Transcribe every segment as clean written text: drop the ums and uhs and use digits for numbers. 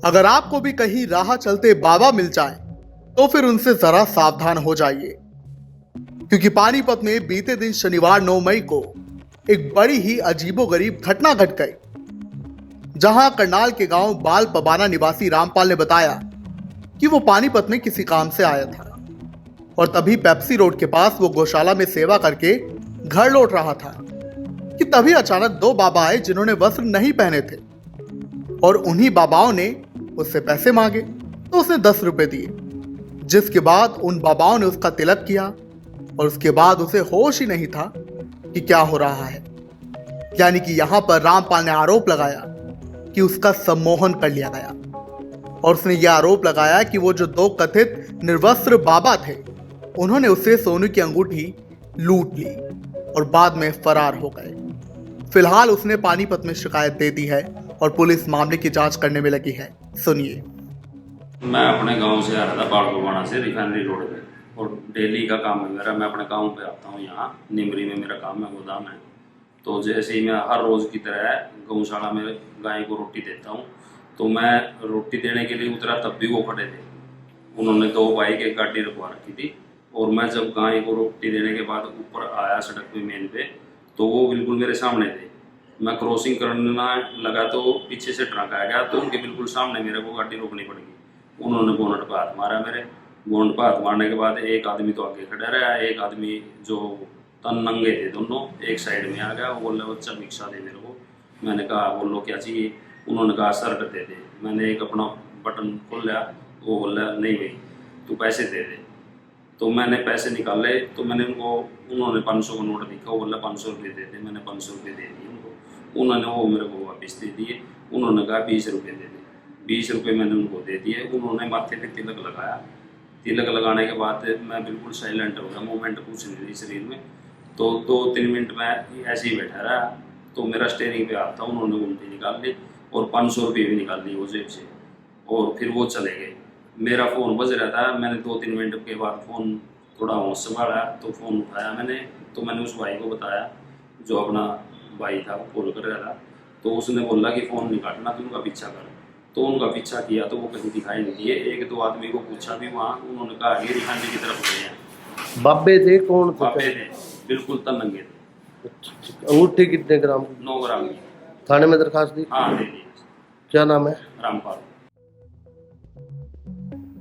अगर आपको भी कहीं राह चलते बाबा मिल जाए तो फिर उनसे जरा सावधान हो जाइए, क्योंकि पानीपत में बीते दिन शनिवार 9 मई को एक बड़ी ही अजीबोगरीब घटना घट गई, जहां करनाल के गांव बाल पबाना निवासी रामपाल ने बताया कि वो पानीपत में किसी काम से आया था और तभी पेप्सी रोड के पास वो गौशाला में सेवा करके घर लौट रहा था कि तभी अचानक दो बाबा आए जिन्होंने वस्त्र नहीं पहने थे और उन्हीं बाबाओं ने उससे पैसे मांगे तो उसने 10 रुपए दिए, जिसके बाद उन बाबाओं ने उसका तिलक किया और उसके बाद उसे होश ही नहीं था कि क्या हो रहा है। यानी कि यहां पर रामपाल ने आरोप लगाया कि उसका सम्मोहन कर लिया गया और उसने यह आरोप लगाया कि वो जो दो कथित निर्वस्त्र बाबा थे उन्होंने उससे सोने की अंगूठी लूट ली और बाद में फरार हो गए। फिलहाल उसने पानीपत में शिकायत दे दी है और पुलिस मामले की जांच करने में लगी है। सुनिए। मैं अपने गांव से आ रहा था बाल पबाना से रिफाइनरी रोड पे, और डेली का काम है मेरा। मैं अपने गांव पे आता हूँ, यहाँ निमरी में मेरा काम है, गोदाम है। तो जैसे ही मैं हर रोज़ की तरह गौशाला में गाय को रोटी देता हूँ, तो मैं रोटी देने के लिए उतरा तब भी वो खड़े थे। उन्होंने 2 बाइक एक गाड़ी रखवा रखी थी और मैं जब गाय को रोटी देने के बाद ऊपर आया सड़क पे मेन पे, तो वो बिल्कुल मेरे सामने थे। मैं क्रॉसिंग करना लगा तो पीछे से ट्रक आ गया, तो उनके बिल्कुल सामने मेरे को गाड़ी रोकनी पड़ेगी। उन्होंने बोनट पर हाथ मारा, मेरे बोनट पर हाथ मारने के बाद एक आदमी तो आगे खड़ा रहा, एक आदमी जो तन नंगे थे दोनों एक साइड में आ गया। वो बोला बच्चा भिक्षा दे मेरे को। मैंने कहा बोलो क्या चाहिए। उन्होंने कहा शर्ट दे दे। मैंने एक अपना बटन खोल लिया, वो बोला नहीं भाई तू पैसे दे दे। तो मैंने पैसे निकाले, तो मैंने उन्होंने 500 का नोट दिखा, वो बोला 500 रुपये दे दे। मैंने 500 रुपये दे दिए उनको। उन्होंने वो मेरे को वापस दे दिए। उन्होंने कहा 20 रुपये दे दे। 20 रुपये मैंने उनको दे दिए। उन्होंने माथे पे तिलक लगाया। तिलक लगाने के बाद मैं बिल्कुल साइलेंट हो गया, मूवमेंट कुछ नहीं रही शरीर में। तो 2-3 मिनट में ऐसे ही बैठा रहा। तो मेरा स्टेयरिंग पे हाथ था, उन्होंने गुमटी निकाल ली और 500 रुपये भी निकाल ली वो जेब से, और फिर वो चले गए। मेरा फ़ोन बज रहा था। मैंने 2-3 मिनट के बाद फ़ोन थोड़ा होश संभाला, तो फ़ोन उठाया मैंने। तो मैंने उस भाई को बताया, जो अपना भाई था, वो कॉल कर रहा था। तो उसने बोला कि फ़ोन नहीं काटना, तो उनका पीछा कर। तो उनका पीछा किया तो वो कहीं दिखाई नहीं दिए। 1-2 आदमी को पूछा भी वहाँ, उन्होंने कहा ये रिफाइनरी की तरफ गए हैं। बाबे थे? कौन थे? बाबे थे, बिल्कुल तनंगे थे। अंगूठी कितने ग्राम? 9 ग्राम की। थाने में दरखास्त दी? हाँ दे दी। क्या नाम है? रामपाल।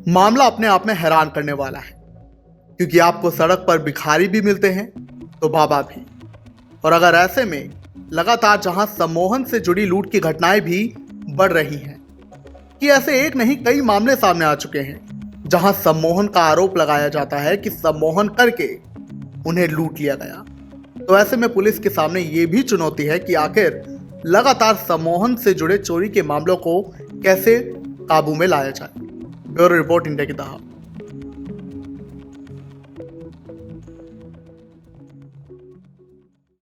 मामला अपने आप में हैरान करने वाला है, क्योंकि आपको सड़क पर भिखारी भी मिलते हैं तो बाबा भी, और अगर ऐसे में लगातार जहां सम्मोहन से जुड़ी लूट की घटनाएं भी बढ़ रही हैं, कि ऐसे एक नहीं कई मामले सामने आ चुके हैं जहां सम्मोहन का आरोप लगाया जाता है कि सम्मोहन करके उन्हें लूट लिया गया। तो ऐसे में पुलिस के सामने ये भी चुनौती है कि आखिर लगातार सम्मोहन से जुड़े चोरी के मामलों को कैसे काबू में लाया जाए। ब्यूरो रिपोर्ट, इंडिया की तरह।